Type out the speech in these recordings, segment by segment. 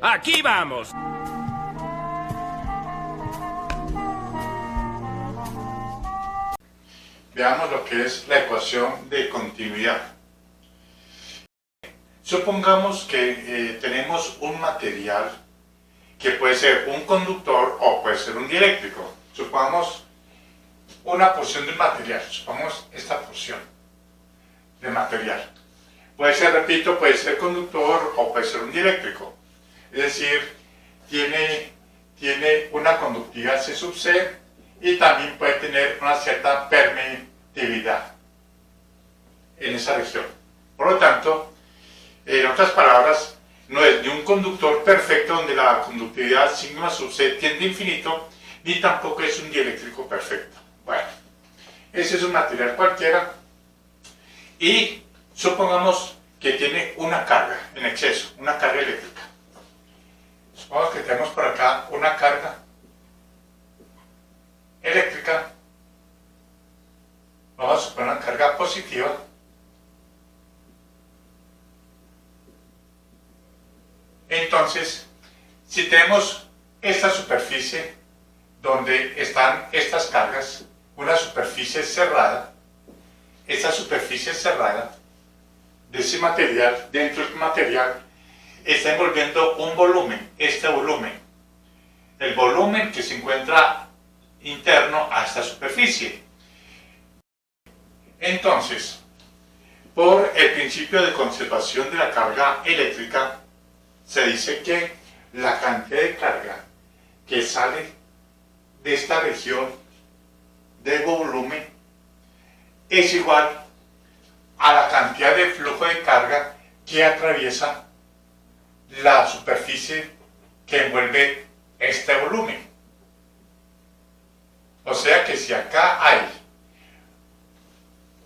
¡Aquí vamos! Veamos lo que es la ecuación de continuidad. Supongamos que tenemos un material que puede ser un conductor o puede ser un dieléctrico. Supongamos una porción del material, supongamos esta porción de material. Puede ser, repito, puede ser conductor o puede ser un dieléctrico. Es decir, tiene una conductividad C sub C y también puede tener una cierta permitividad en esa región. Por lo tanto, en otras palabras, no es ni un conductor perfecto donde la conductividad sigma sub C tiende a infinito, ni tampoco es un dieléctrico perfecto. Bueno, ese es un material cualquiera y supongamos que tiene una carga en exceso, una carga eléctrica. Supongamos que tenemos por acá una carga eléctrica, vamos a suponer una carga positiva, entonces si tenemos esta superficie donde están estas cargas, una superficie cerrada, esta superficie cerrada de ese material, dentro del material está envolviendo un volumen, este volumen, el volumen que se encuentra interno a esta superficie. Entonces, por el principio de conservación de la carga eléctrica, se dice que la cantidad de carga que sale de esta región de volumen es igual a la cantidad de flujo de carga que atraviesa la superficie que envuelve este volumen. O sea que si acá hay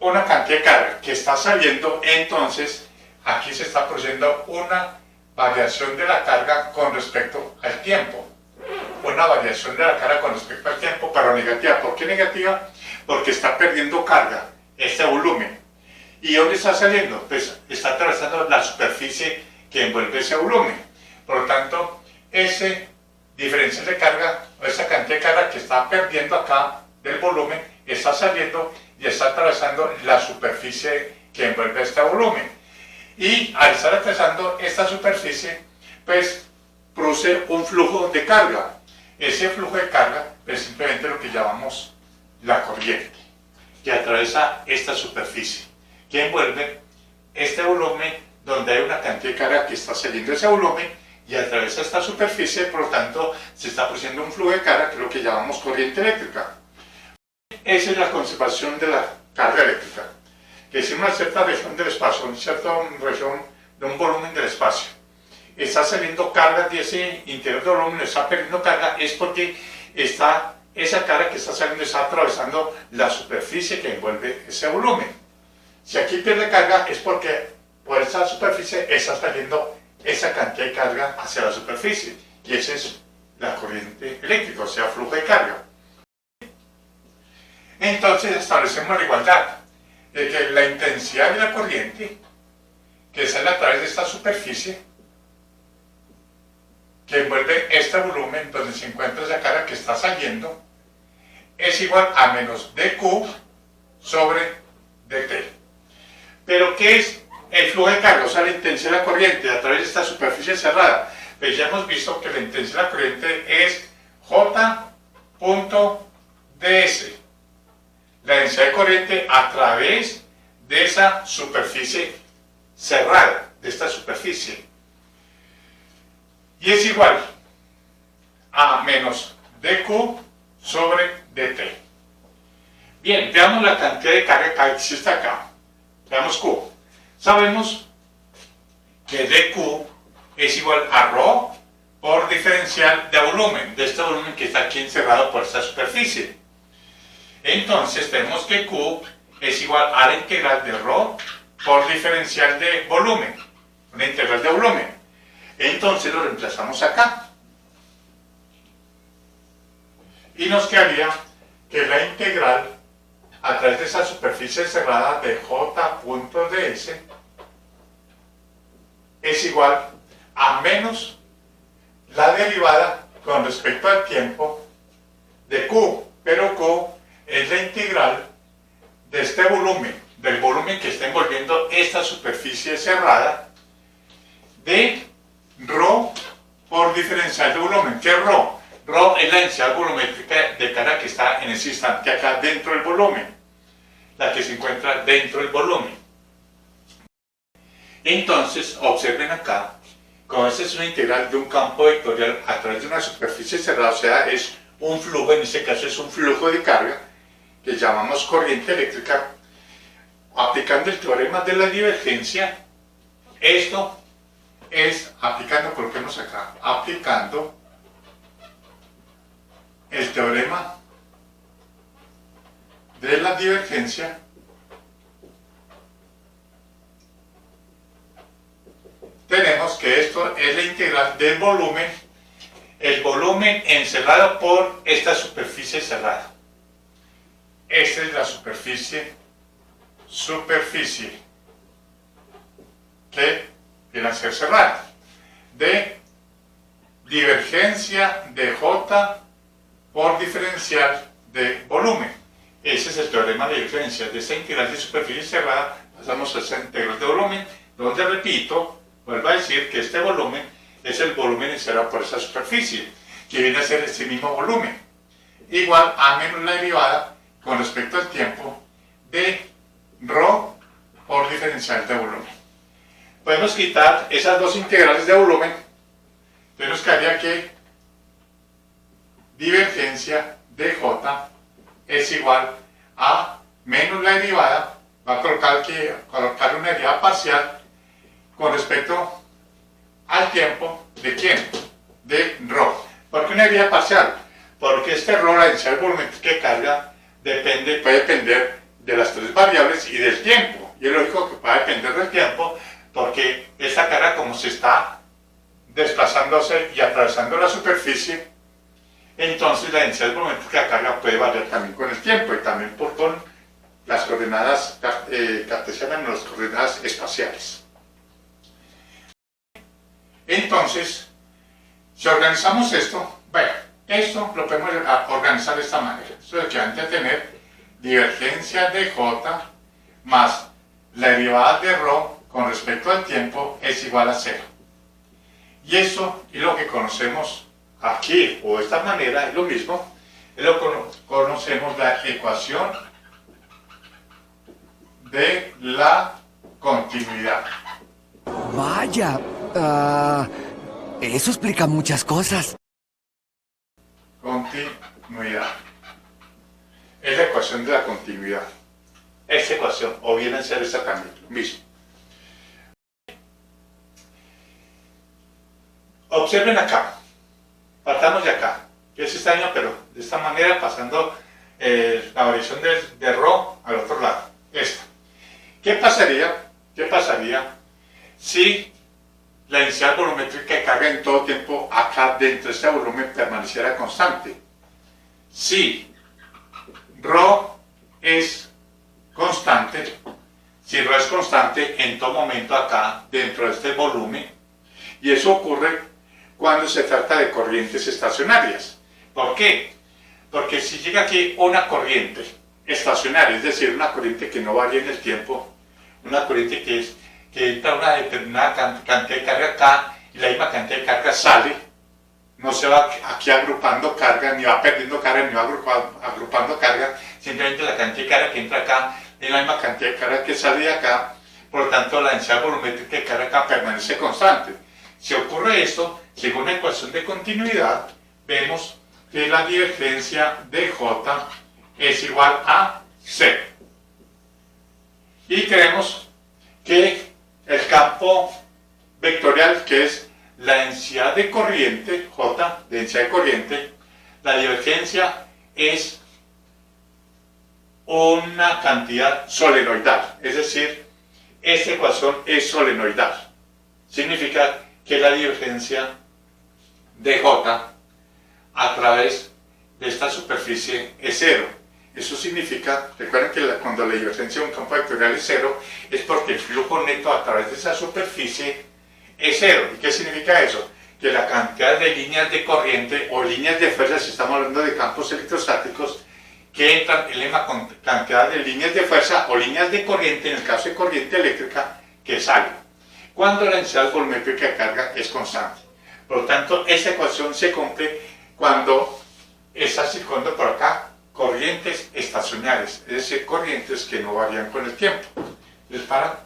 una cantidad de carga que está saliendo, entonces aquí se está produciendo una variación de la carga con respecto al tiempo. Una variación de la carga con respecto al tiempo, pero negativa. ¿Por qué negativa? Porque está perdiendo carga, este volumen. ¿Y dónde está saliendo? Pues está atravesando la superficie que envuelve ese volumen. Por lo tanto, ese diferencial de carga, o esa cantidad de carga que está perdiendo acá del volumen, está saliendo y está atravesando la superficie que envuelve este volumen. Y al estar atravesando esta superficie, pues produce un flujo de carga. Ese flujo de carga es simplemente lo que llamamos la corriente, que atraviesa esta superficie, que envuelve este volumen donde hay una cantidad de carga que está saliendo de ese volumen y atraviesa esta superficie, por lo tanto se está produciendo un flujo de carga que es lo que llamamos corriente eléctrica. Esa es la conservación de la carga eléctrica, que si una cierta región del espacio, una cierta región de un volumen del espacio, está saliendo carga de ese interior del volumen, está perdiendo carga, es porque esa carga que está saliendo está atravesando la superficie que envuelve ese volumen. Si aquí pierde carga es porque por esa superficie está saliendo esa cantidad de carga hacia la superficie, y esa es la corriente eléctrica, o sea, flujo de carga. Entonces establecemos la igualdad de que la intensidad de la corriente que sale a través de esta superficie que envuelve este volumen donde se encuentra esa carga que está saliendo es igual a menos dQ sobre dt. Pero ¿qué es el flujo de carga? O sea, la intensidad de la corriente a través de esta superficie cerrada. Pues ya hemos visto que la intensidad de la corriente es J.ds, la densidad de corriente a través de esa superficie cerrada, de esta superficie. Y es igual a menos dQ sobre dt. Bien, veamos la cantidad de carga que existe acá. Veamos Q. Sabemos que dQ es igual a ρ por diferencial de volumen, de este volumen que está aquí encerrado por esta superficie. Entonces tenemos que Q es igual a la integral de ρ por diferencial de volumen, una integral de volumen. Entonces lo reemplazamos acá. Y nos quedaría que la integral a través de esa superficie cerrada de J.ds es igual a menos la derivada con respecto al tiempo de Q, pero Q es la integral de este volumen, del volumen que está envolviendo esta superficie cerrada, de ρ por diferencial de volumen. ¿Qué es ρ? ρ es la densidad volumétrica de carga que está en ese instante acá dentro del volumen, la que se encuentra dentro del volumen. Entonces, observen acá, como esta es una integral de un campo vectorial a través de una superficie cerrada, o sea, es un flujo, en este caso es un flujo de carga, que llamamos corriente eléctrica, aplicando el teorema de la divergencia. Esto es aplicando, coloquemos acá, aplicando el teorema de la divergencia, tenemos que esto es la integral del volumen, el volumen encerrado por esta superficie cerrada. Esta es la superficie que viene a ser cerrada, de divergencia de J por diferencial de volumen. Ese es el teorema de diferencia. De esta integral de superficie cerrada pasamos a esta integral de volumen, donde, repito, vuelvo a decir que este volumen es el volumen encerrado por esa superficie, que viene a ser este mismo volumen, igual a menos la derivada con respecto al tiempo de ρ por diferencial de volumen. Podemos quitar esas dos integrales de volumen, entonces nos quedaría que divergencia de J es igual a menos la derivada, va a colocar una derivada parcial con respecto al tiempo de ¿quién? De ρ. ¿Por qué una derivada parcial? Porque este ρ, la densidad volumétrica de carga, puede depender de las tres variables y del tiempo. Y es lógico que va a depender del tiempo, porque esta carga, como se está desplazándose y atravesando la superficie, entonces la densidad volumétrica de carga puede variar también con el tiempo y también con las coordenadas cartesianas, las coordenadas espaciales. Entonces, si organizamos esto, bueno, esto lo podemos organizar de esta manera. Esto es que antes de tener divergencia de J más la derivada de ρ con respecto al tiempo es igual a 0. Y eso es lo que conocemos aquí, o de esta manera, es lo mismo, es lo que conocemos la ecuación de la continuidad. Vaya, eso explica muchas cosas. Continuidad. Es la ecuación de la continuidad. Esta ecuación, o viene a ser esta también, lo mismo. Observen acá, partamos de acá, que es extraño, pero de esta manera, pasando la variación de ρ al otro lado, esta. ¿Qué pasaría si la densidad volumétrica de carga en todo tiempo acá dentro de este volumen permaneciera constante? Si ρ es constante, en todo momento acá dentro de este volumen, y eso ocurre cuando se trata de corrientes estacionarias. ¿Por qué? Porque si llega aquí una corriente estacionaria, es decir, una corriente que no varía en el tiempo, una corriente que entra una determinada cantidad de carga acá y la misma cantidad de carga sale, no se va aquí agrupando carga, ni va perdiendo carga, ni va agrupando carga, simplemente la cantidad de carga que entra acá es la misma cantidad de carga que sale de acá, por lo tanto la densidad volumétrica de carga acá permanece constante. Si ocurre esto, según la ecuación de continuidad, vemos que la divergencia de J es igual a 0. Y creemos que el campo vectorial, que es la densidad de corriente, J, densidad de corriente, la divergencia es una cantidad solenoidal, es decir, esta ecuación es solenoidal. Significa que la divergencia de J a través de esta superficie es 0. Eso significa, recuerden que cuando la divergencia de un campo vectorial es 0, es porque el flujo neto a través de esa superficie es 0. ¿Y qué significa eso? que la cantidad de líneas de corriente o líneas de fuerza, si estamos hablando de campos electrostáticos, que entran en la cantidad de líneas de fuerza o líneas de corriente, en el caso de corriente eléctrica, que salen, cuando la densidad volumétrica de carga es constante. Por lo tanto, esa ecuación se cumple cuando está circulando por acá corrientes estacionarias, es decir, corrientes que no varían con el tiempo. Entonces, para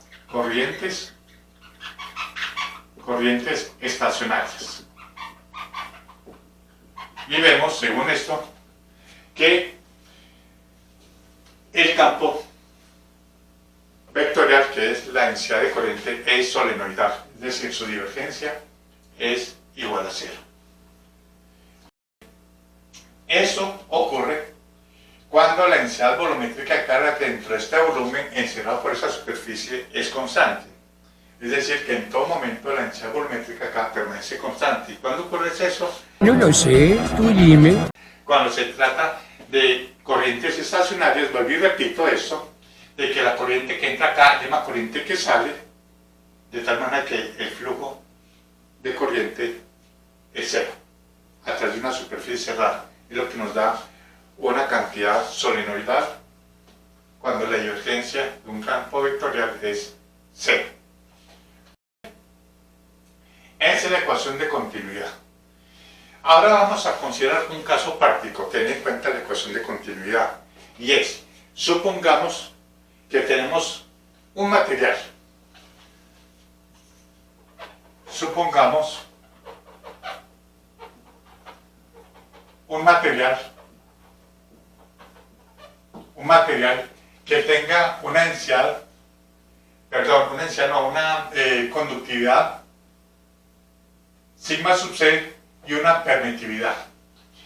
corrientes estacionarias. Y vemos, según esto, que el campo vectorial, que es la densidad de corriente, es solenoidal, es decir, su divergencia es igual a cero. Eso ocurre cuando la densidad volumétrica de carga dentro de este volumen encerrado por esa superficie es constante. Es decir, que en todo momento la densidad volumétrica acá permanece constante. ¿Y cuándo ocurre eso? No lo sé, tú dime. Cuando se trata de corrientes estacionarias, vuelvo y repito esto, de que la corriente que entra acá es la corriente que sale, de tal manera que el flujo de corriente es cero, a través de una superficie cerrada. Es lo que nos da una cantidad solenoidal cuando la divergencia de un campo vectorial es cero. Esa es la ecuación de continuidad. Ahora vamos a considerar un caso práctico, ten en cuenta la ecuación de continuidad, y es, supongamos que tenemos un material. Supongamos un material que tenga una conductividad sigma sub c y una permitividad.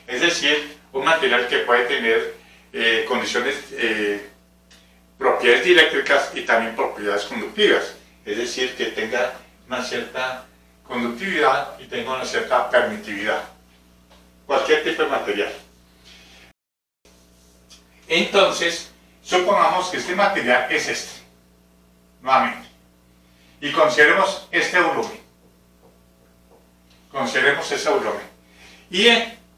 Es decir, un material que puede tener propiedades dieléctricas y también propiedades conductivas. Es decir, que tenga una cierta conductividad y tenga una cierta permitividad. Cualquier tipo de material. Entonces, supongamos que este material es este, nuevamente, y consideremos este volumen. Consideremos ese volumen. Y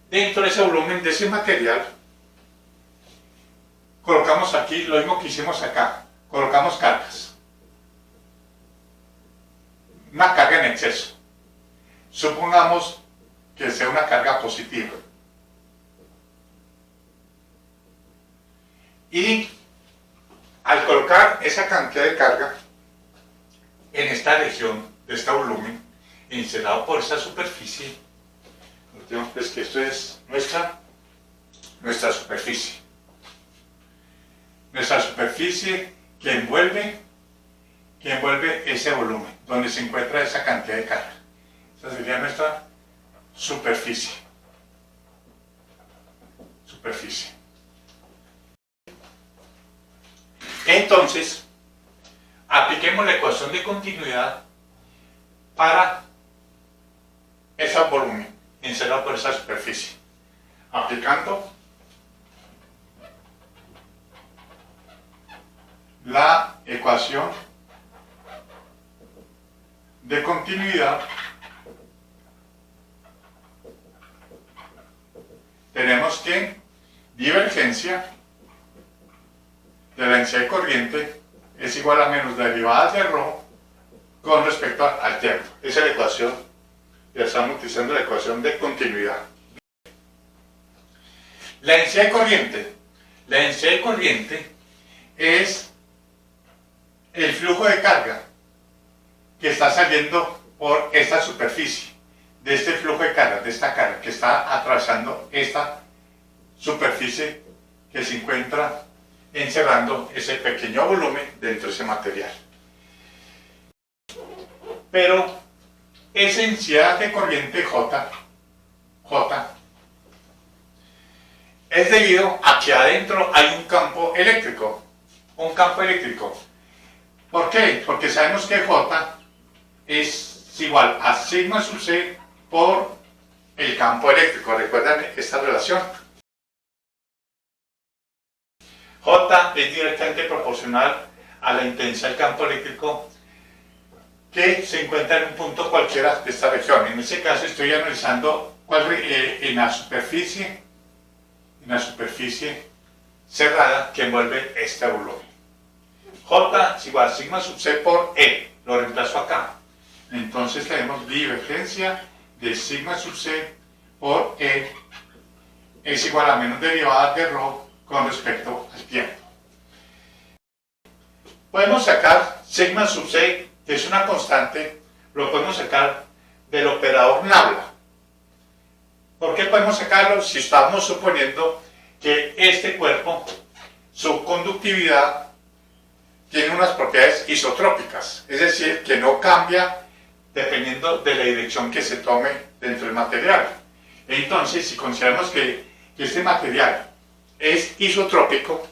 dentro de ese volumen, de ese material, colocamos aquí lo mismo que hicimos acá. Colocamos cargas. Una carga en exceso. Supongamos que sea una carga positiva. Y al colocar esa cantidad de carga en esta región de este volumen, encerrado por esta superficie, pues que esto es nuestra superficie. Nuestra superficie que envuelve ese volumen, donde se encuentra esa cantidad de carga. Esa sería nuestra superficie. Entonces, apliquemos la ecuación de continuidad para ese volumen encerrado por esa superficie. Aplicando la ecuación de continuidad, tenemos que divergencia de la densidad de corriente es igual a menos derivadas de ρ con respecto al tiempo. Esa es la ecuación, ya estamos utilizando la ecuación de continuidad. La densidad de corriente es el flujo de carga que está saliendo por esta superficie, de este flujo de carga, de esta carga que está atravesando esta superficie que se encuentra encerrando ese pequeño volumen dentro de ese material. Pero esa densidad de corriente J es debido a que adentro hay un campo eléctrico. ¿Por qué? Porque sabemos que J es igual a sigma sub c por el campo eléctrico. ¿Recuerdan esta relación? J es directamente proporcional a la intensidad del campo eléctrico que se encuentra en un punto cualquiera de esta región. En este caso estoy analizando en la superficie cerrada que envuelve este volumen. J es igual a sigma sub c por E, lo reemplazo acá. Entonces tenemos divergencia de sigma sub c por E es igual a menos derivada de ρ con respecto al tiempo. Podemos sacar sigma sub c, que es una constante, lo podemos sacar del operador nabla. ¿Por qué podemos sacarlo? Si estamos suponiendo que este cuerpo, su conductividad, tiene unas propiedades isotrópicas, es decir, que no cambia dependiendo de la dirección que se tome dentro del material. Entonces, si consideramos que este material es isotrópico,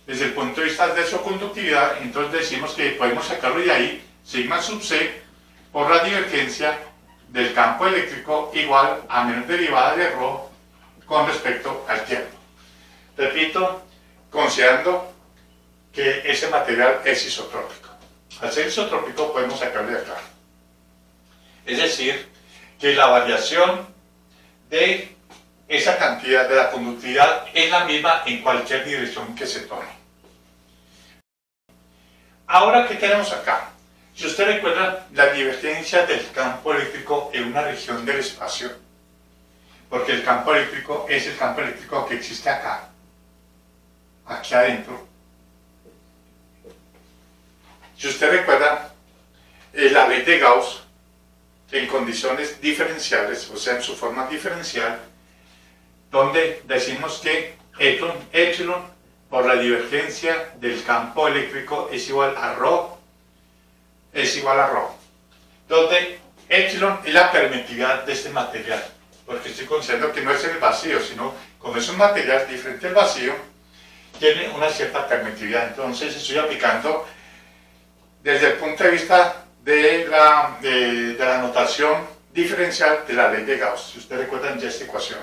desde el punto de vista de su conductividad, entonces decimos que podemos sacarlo de ahí, sigma sub c, por la divergencia del campo eléctrico igual a menos derivada de ρ con respecto al tiempo. Repito, considerando que ese material es isotrópico. Al ser isotrópico podemos sacarlo de acá. Es decir, que la variación de esa cantidad de la conductividad es la misma en cualquier dirección que se tome. Ahora, ¿qué tenemos acá? Si usted recuerda la divergencia del campo eléctrico en una región del espacio, porque el campo eléctrico es el campo eléctrico que existe acá, aquí adentro. Si usted recuerda la ley de Gauss, en condiciones diferenciales, o sea, en su forma diferencial, donde decimos que epsilon por la divergencia del campo eléctrico es igual a ρ, donde epsilon es la permitividad de este material, porque estoy considerando que no es el vacío, sino como es un material diferente al vacío, tiene una cierta permitividad. Entonces estoy aplicando desde el punto de vista de la notación diferencial de la ley de Gauss, si ustedes recuerdan ya esta ecuación.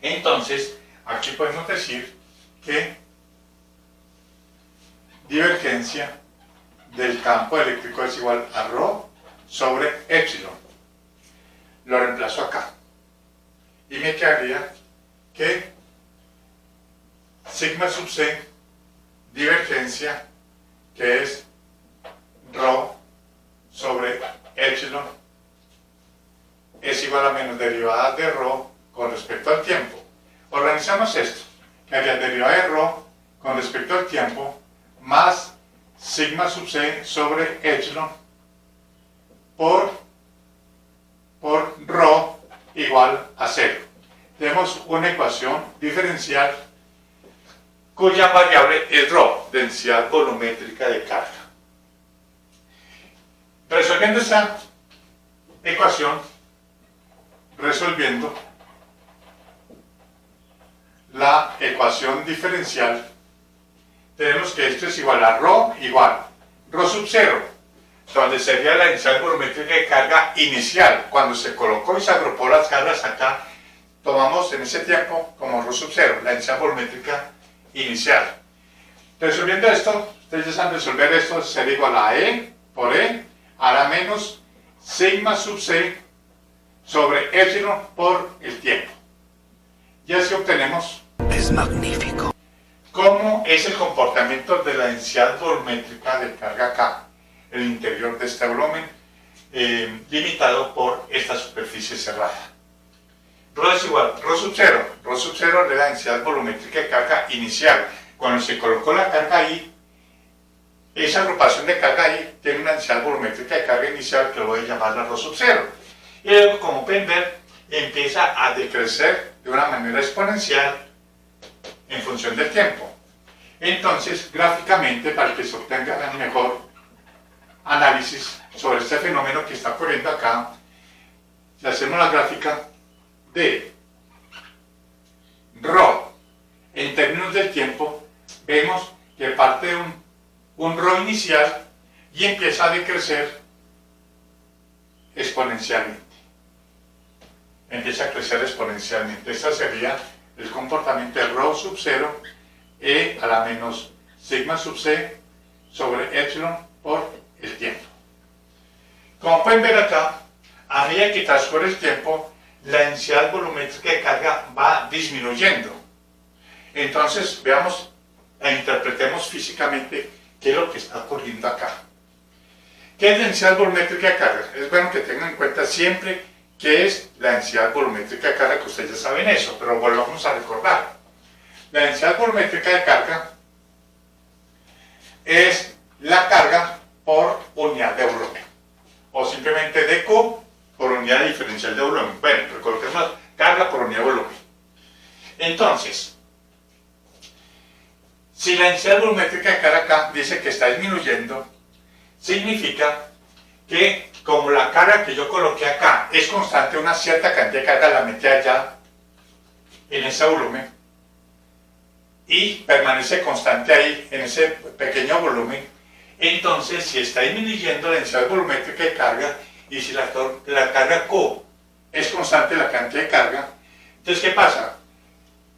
Entonces, aquí podemos decir que divergencia del campo eléctrico es igual a ρ sobre epsilon. Lo reemplazo acá. Y me quedaría que sigma sub c, divergencia, que es ρ sobre epsilon, es igual a menos derivada de ρ con respecto al tiempo. Organizamos esto, que haya derivada de ρ con respecto al tiempo más sigma sub c sobre epsilon por ρ igual a 0. Tenemos una ecuación diferencial cuya variable es ρ, densidad volumétrica de carga. Resolviendo esta ecuación, resolviendo la ecuación diferencial, tenemos que esto es igual a ρ sub 0, donde sería la densidad volumétrica de carga inicial. Cuando se colocó y se agrupó las cargas acá, tomamos en ese tiempo como ρ sub 0, la densidad volumétrica inicial. Resolviendo esto, ustedes ya saben resolver esto, sería igual a E por E a la menos sigma sub c sobre epsilon por el tiempo. Y así obtenemos. Es magnífico. ¿Cómo es el comportamiento de la densidad volumétrica de carga acá, el interior de este volumen, limitado por esta superficie cerrada? Ρ es igual, ρ sub 0. Ρ sub 0 es la densidad volumétrica de carga inicial. Cuando se colocó la carga ahí, esa agrupación de carga ahí tiene una densidad volumétrica de carga inicial que voy a llamar la ρ sub 0. Y luego, como pueden ver, empieza a decrecer de una manera exponencial en función del tiempo. Entonces, gráficamente, para que se obtenga un mejor análisis sobre este fenómeno que está ocurriendo acá, si hacemos la gráfica de ρ en términos del tiempo, vemos que parte de un ρ inicial y empieza a decrecer exponencialmente. Empieza a crecer exponencialmente. Este sería el comportamiento de ρ sub 0 e a la menos sigma sub c sobre epsilon por el tiempo. Como pueden ver acá, a medida que transcurre el tiempo, la densidad volumétrica de carga va disminuyendo. Entonces, veamos e interpretemos físicamente qué es lo que está ocurriendo acá. ¿Qué es densidad volumétrica de carga? Es bueno que tengan en cuenta siempre qué es la densidad volumétrica de carga, que ustedes ya saben eso, pero volvamos a recordar. La densidad volumétrica de carga es la carga por unidad de volumen, o simplemente dQ por unidad diferencial de volumen. Bueno, recordemos carga por unidad de volumen. Entonces, si la densidad volumétrica de carga acá dice que está disminuyendo, significa que como la carga que yo coloqué acá es constante, una cierta cantidad de carga la metí allá en ese volumen y permanece constante ahí en ese pequeño volumen. Entonces, si está disminuyendo la densidad volumétrica de carga y si la carga Q es constante la cantidad de carga, entonces ¿qué pasa?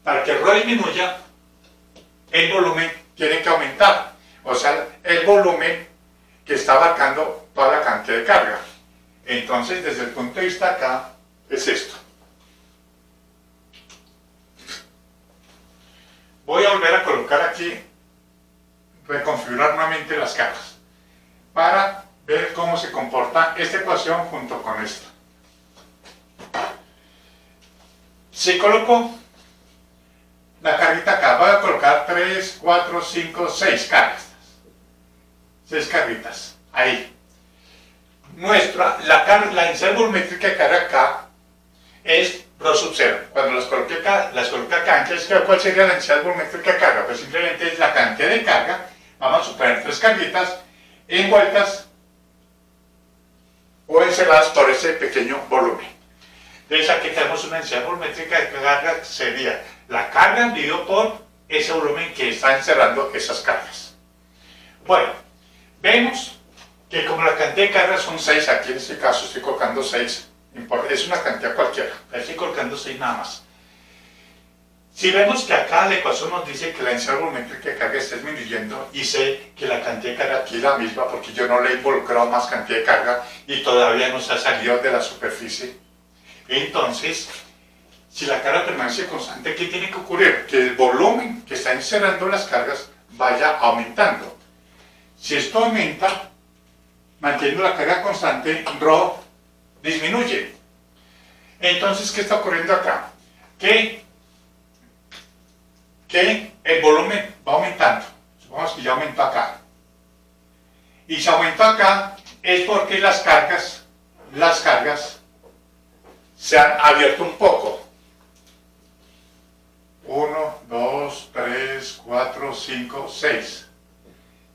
Para que el ρ disminuya, el volumen tiene que aumentar, o sea, el volumen que está abarcando toda la cantidad de carga. Entonces, desde el punto de vista acá, es esto. Voy a volver a colocar aquí, reconfigurar nuevamente las cargas, para ver cómo se comporta esta ecuación junto con esta. Si coloco la carguita acá, voy a colocar 3, 4, 5, 6 cargas. 6 carritas, ahí. La densidad volumétrica de carga acá es ρ sub 0. Cuando las coloqué acá, entonces ¿cuál sería la densidad volumétrica de carga? Pues simplemente es la cantidad de carga. Vamos a suponer 3 carguitas envueltas o encerradas por ese pequeño volumen. Entonces aquí tenemos una densidad volumétrica de carga, sería la carga dividido por ese volumen que está encerrando esas cargas. Bueno, vemos que como la cantidad de cargas son 6, aquí en este caso estoy colocando 6, es una cantidad cualquiera, estoy colocando 6 nada más. Si vemos que acá la ecuación nos dice que la densidad volumétrica de carga está disminuyendo y sé que la cantidad de carga aquí es la misma porque yo no le he involucrado más cantidad de carga y todavía no se ha salido de la superficie, entonces si la carga permanece constante, ¿qué tiene que ocurrir? Que el volumen que está encerrando las cargas vaya aumentando. Si esto aumenta, manteniendo la carga constante, ρ disminuye. Entonces, ¿qué está ocurriendo acá? Que el volumen va aumentando. Supongamos que ya aumentó acá. Y si aumentó acá, es porque las cargas se han abierto un poco. 1, 2, 3, 4, 5, 6.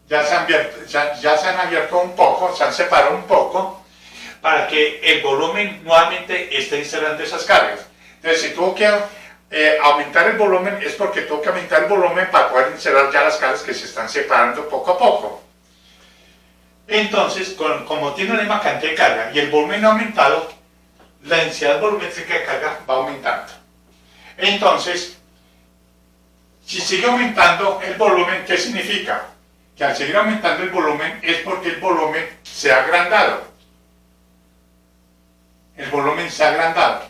Ya se han abierto un poco, se han separado un poco, para que el volumen nuevamente esté encerrando esas cargas. Entonces, si tuvo que aumentar el volumen, es porque tuvo que aumentar el volumen para poder encerrar ya las cargas que se están separando poco a poco. Entonces, como tiene la misma cantidad de carga y el volumen ha aumentado, la densidad volumétrica de carga va aumentando. Entonces, si sigue aumentando el volumen, ¿qué significa? Que al seguir aumentando el volumen es porque el volumen se ha agrandado. El volumen se ha agrandado.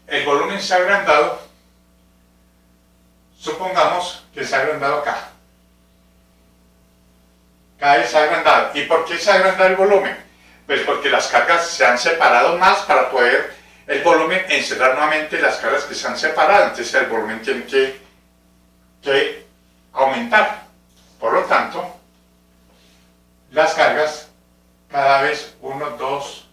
El volumen se ha agrandado. Supongamos que se ha agrandado acá. Cada vez se ha agrandado. ¿Y por qué se ha agrandado el volumen? Pues porque las cargas se han separado más para poder el volumen encerrar nuevamente las cargas que se han separado. Entonces el volumen tiene que aumentar. Por lo tanto, las cargas cada vez 1, 2,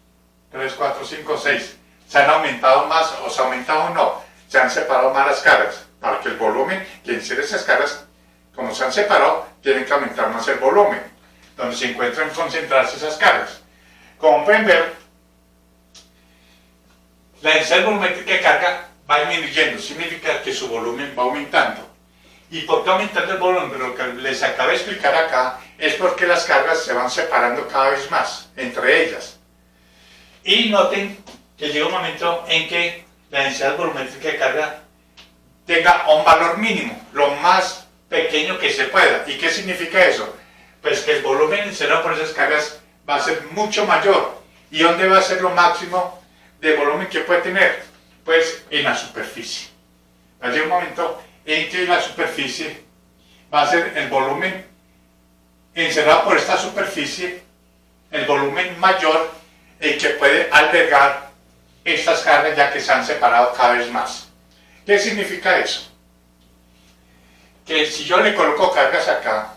3, 4, 5, 6 se han aumentado más, o se ha aumentado o no, se han separado más las cargas, para que el volumen que encierra esas cargas, como se han separado, tienen que aumentar más el volumen, donde se encuentran concentradas esas cargas. Como pueden ver, la densidad volumétrica de carga va disminuyendo, significa que su volumen va aumentando. ¿Y por qué aumentando el volumen? Lo que les acabo de explicar acá es porque las cargas se van separando cada vez más entre ellas. Y noten que llega un momento en que la densidad volumétrica de carga tenga un valor mínimo, lo más pequeño que se pueda. ¿Y qué significa eso? Pues que el volumen volumen encerrado por esas cargas va a ser mucho mayor. ¿Y dónde va a ser lo máximo de volumen que puede tener? Pues en la superficie. Va a llegar un momento en que la superficie va a ser el volumen encerrado por esta superficie, el volumen mayor, el que puede albergar estas cargas ya que se han separado cada vez más. ¿Qué significa eso? Que si yo le coloco cargas acá,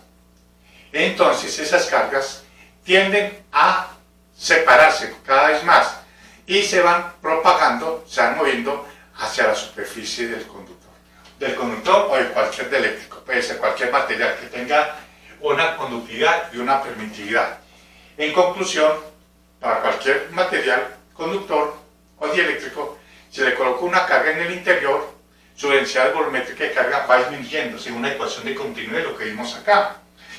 entonces esas cargas tienden a separarse cada vez más y se van propagando, se van moviendo hacia la superficie del conductor o de cualquier eléctrico, puede ser cualquier material que tenga una conductividad y una permitividad. En conclusión, para cualquier material conductor o dieléctrico, si le coloco una carga en el interior, su densidad volumétrica de carga va disminuyendo según la ecuación de continuidad, lo que vimos acá.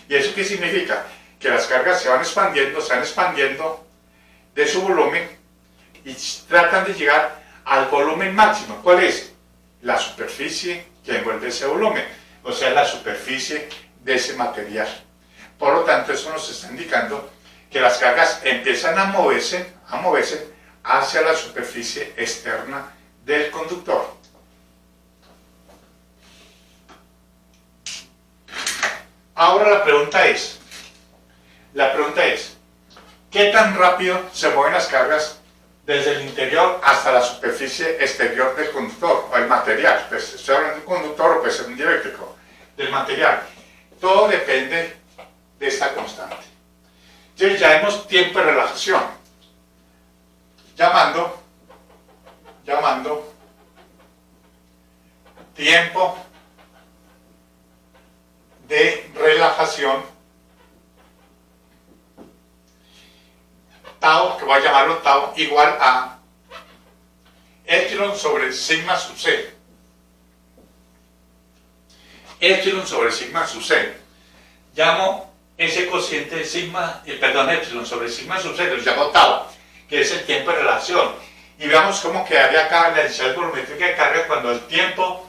¿Y eso qué significa? Que las cargas se van expandiendo de su volumen y tratan de llegar al volumen máximo. ¿Cuál es? La superficie que envuelve ese volumen, o sea, la superficie de ese material. Por lo tanto, eso nos está indicando que las cargas empiezan a moverse hacia la superficie externa del conductor. Ahora la pregunta es, ¿qué tan rápido se mueven las cargas desde el interior hasta la superficie exterior del conductor o el material? Pues estoy hablando de un conductor o puede ser un dieléctrico, del material. Todo depende de esta constante. Entonces ya hemos tiempo de relajación, llamando tiempo de relajación, tau, que voy a llamarlo tau, igual a epsilon sobre sigma sub c. Epsilon sobre sigma sub c. Llamo ese cociente de epsilon sobre sigma sub c, lo llamo tau, que es el tiempo de relación. Y veamos cómo quedaría acá la densidad volumétrica de carga cuando el tiempo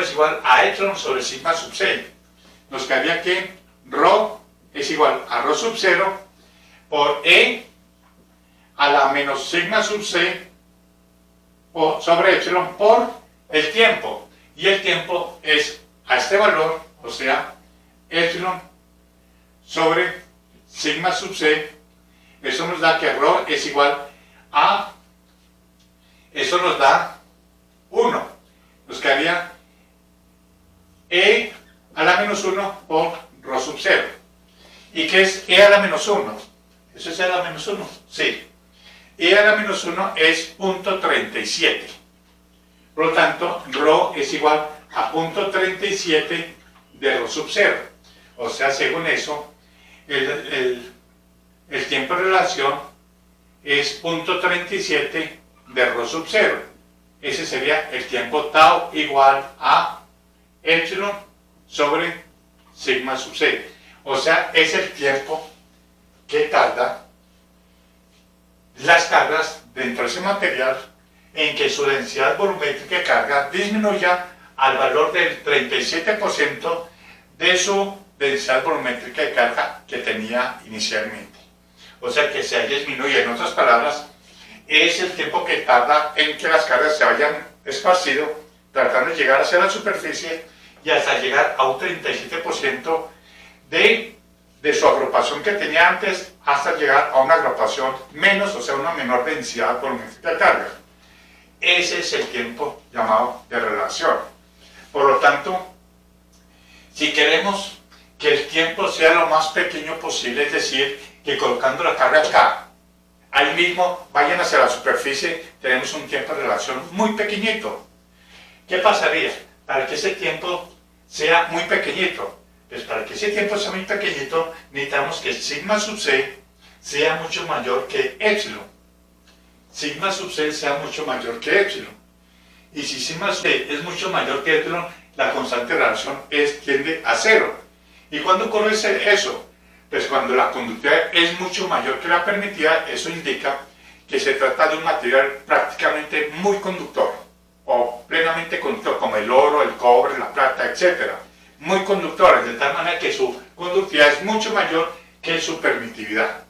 es igual a epsilon sobre sigma sub c. Nos quedaría que ρ es igual a ρ sub 0 por E a la menos sigma sub c sobre epsilon por el tiempo. Y el tiempo es a este valor, o sea, epsilon sobre sigma sub c. Eso nos da que ρ es igual a, eso nos da 1. Nos quedaría E a la menos 1 por ρ sub 0. ¿Y qué es E a la menos 1? ¿Eso es E a la menos 1? Sí. E a la menos 1 es 0.37. Por lo tanto, ρ es igual a 0.37 de ρ sub 0. O sea, según eso, el tiempo de relación es 0.37 de ρ sub 0. Ese sería el tiempo tau igual a epsilon sobre sigma sub c. O sea, es el tiempo que tarda las cargas dentro de ese material en que su densidad volumétrica de carga disminuya al valor del 37% de su densidad volumétrica de carga que tenía inicialmente. O sea, que se disminuye. En otras palabras, es el tiempo que tarda en que las cargas se hayan esparcido, tratando de llegar hacia la superficie y hasta llegar a un 37% de su agrupación que tenía antes, hasta llegar a una agrupación menos, o sea, una menor densidad volumétrica de carga. Ese es el tiempo llamado de relación. Por lo tanto, si queremos que el tiempo sea lo más pequeño posible, es decir, que colocando la carga acá, ahí mismo vayan hacia la superficie, tenemos un tiempo de relación muy pequeñito. ¿Qué pasaría? Para que ese tiempo sea muy pequeñito, pues para que ese tiempo sea muy pequeñito, necesitamos que sigma sub c sea mucho mayor que epsilon. Sigma sub c sea mucho mayor que epsilon. Y si sigma sub c es mucho mayor que epsilon, la constante de relación tiende a 0. ¿Y cuándo ocurre eso? Pues cuando la conductividad es mucho mayor que la permitida, eso indica que se trata de un material prácticamente muy conductor o plenamente conductor, como el oro, el cobre, la plata, etc. muy conductores, de tal manera que su conductividad es mucho mayor que su permitividad.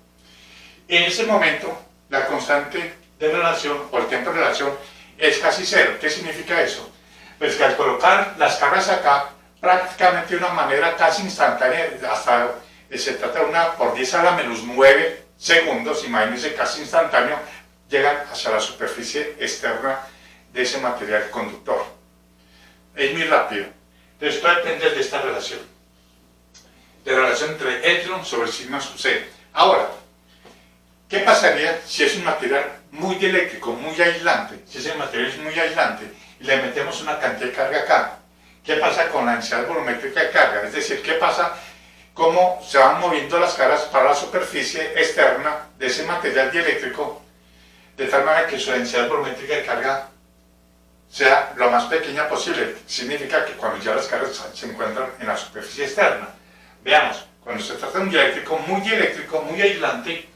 En ese momento, la constante de relación o el tiempo de relación es casi cero. ¿Qué significa eso? Pues que al colocar las cargas acá, prácticamente de una manera casi instantánea, hasta se trata de una por 10 a la menos 9 segundos, imagínense, casi instantáneo, llegan hacia la superficie externa de ese material conductor. Es muy rápido. Entonces, esto depende de esta relación. De la relación entre epsilon sobre sigma sub c. Ahora, ¿qué pasaría si es un material muy dieléctrico, muy aislante? Si ese material es muy aislante y le metemos una cantidad de carga acá, ¿qué pasa con la densidad volumétrica de carga? Es decir, ¿qué pasa? Cómo se van moviendo las cargas para la superficie externa de ese material dieléctrico, de tal manera que su densidad volumétrica de carga sea lo más pequeña posible. Significa que cuando ya las cargas se encuentran en la superficie externa. Veamos, cuando se trata de un dieléctrico, muy aislante,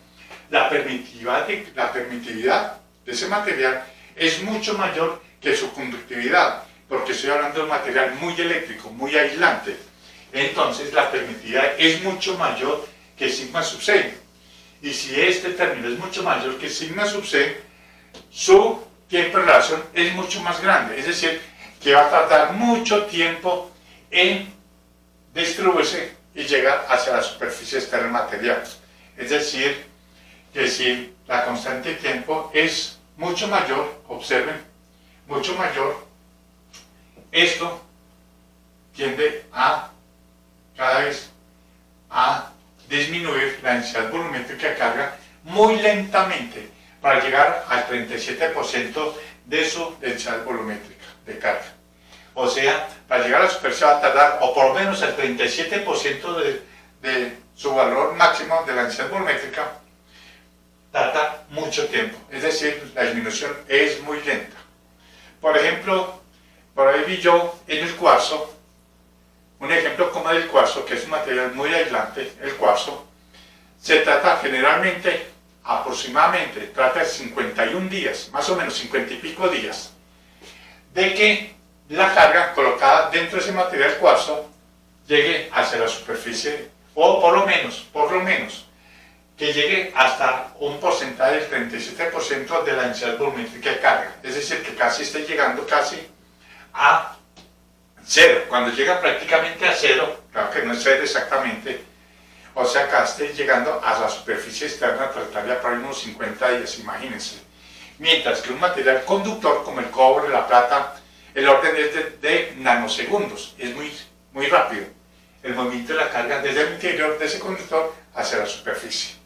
la permitividad de ese material es mucho mayor que su conductividad, porque estoy hablando de un material muy eléctrico, muy aislante. Entonces la permitividad es mucho mayor que sigma sub c. Y si este término es mucho mayor que sigma sub c, su tiempo de relación es mucho más grande. Es decir, que va a tardar mucho tiempo en distribuirse y llegar hacia la superficie externa del material. Es decir, que si la constante de tiempo es mucho mayor, observen, mucho mayor, esto tiende a cada vez a disminuir la densidad volumétrica de carga muy lentamente para llegar al 37% de su densidad volumétrica de carga. O sea, para llegar a la superficie va a tardar, o por lo menos el 37% de su valor máximo de la densidad volumétrica, tarda mucho tiempo. Es decir, la disminución es muy lenta. Por ejemplo, por ahí vi yo en el cuarzo, un ejemplo como el cuarzo, que es un material muy aislante, el cuarzo, se trata generalmente, aproximadamente, trata de 51 días, más o menos 50 y pico días, de que la carga colocada dentro de ese material cuarzo llegue hacia la superficie, o por lo menos, que llegue hasta un porcentaje del 37% de la densidad volumétrica de carga. Es decir, que casi esté llegando casi a cero. Cuando llega prácticamente a cero, claro que no es cero exactamente, o sea, acá esté llegando a la superficie externa, trataría por ahí unos 50 días, imagínense. Mientras que un material conductor como el cobre, la plata, el orden es de nanosegundos, es muy rápido el movimiento de la carga desde el interior de ese conductor hacia la superficie.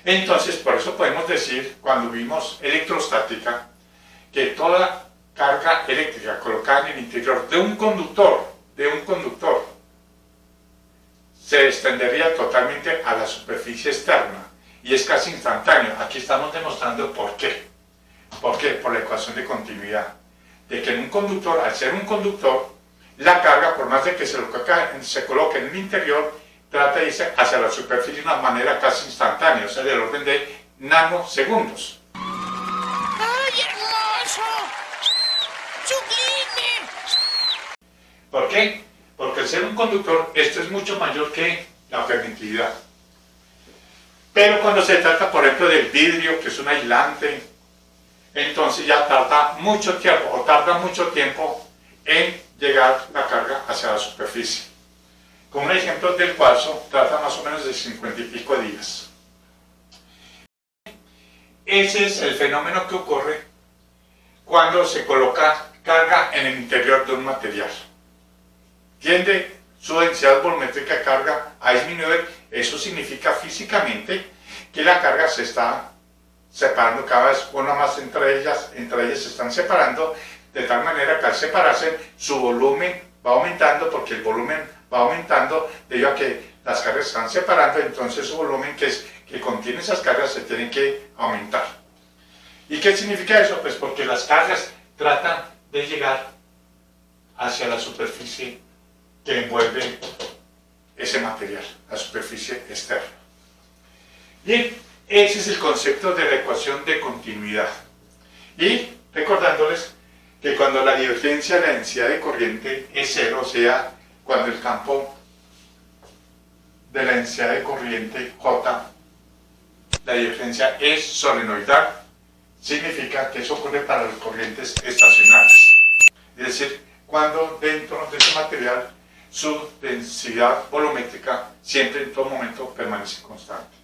Entonces, por eso podemos decir, cuando vimos electrostática, que toda carga eléctrica colocada en el interior de un conductor, se extendería totalmente a la superficie externa y es casi instantáneo. Aquí estamos demostrando por qué. ¿Por qué? Por la ecuación de continuidad. De que en un conductor, al ser un conductor, la carga, por más de que se coloque en el interior, trata de irse hacia la superficie de una manera casi instantánea, o sea, del orden de nanosegundos. ¡Ay, hermoso! ¡Sublime! ¿Por qué? Porque al ser un conductor, esto es mucho mayor que la permitividad. Pero cuando se trata, por ejemplo, del vidrio, que es un aislante, entonces ya tarda mucho tiempo en llegar la carga hacia la superficie. Como un ejemplo del cuarzo, trata más o menos de 50 y pico días. Ese es el fenómeno que ocurre cuando se coloca carga en el interior de un material. Tiende su densidad volumétrica de carga a disminuir. Eso significa físicamente que la carga se está separando cada vez una más entre ellas se están separando, de tal manera que al separarse su volumen va aumentando, porque el volumen va aumentando debido a que las cargas se están separando, entonces su volumen que contiene esas cargas se tiene que aumentar. ¿Y qué significa eso? Pues porque las cargas tratan de llegar hacia la superficie que envuelve ese material, la superficie externa. Bien, ese es el concepto de la ecuación de continuidad. Y recordándoles que cuando la divergencia de la densidad de corriente es cero, o sea, cuando el campo de la densidad de corriente J, la diferencia es solenoidal, significa que eso ocurre para las corrientes estacionarias. Es decir, cuando dentro de ese material su densidad volumétrica siempre en todo momento permanece constante.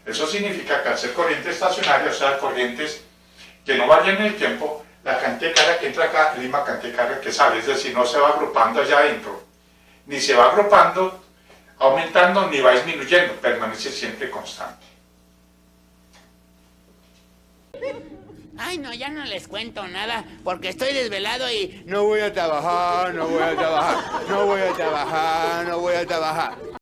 Eso significa que al ser corriente estacionaria, o sea, corrientes que no varían en el tiempo, la cantidad de carga que entra acá es la misma cantidad de carga que sale, es decir, no se va agrupando allá adentro, ni se va agrupando, aumentando, ni va disminuyendo, permanece siempre constante. Ay, no, ya no les cuento nada porque estoy desvelado y... No voy a trabajar, no voy a trabajar, no voy a trabajar, no voy a trabajar.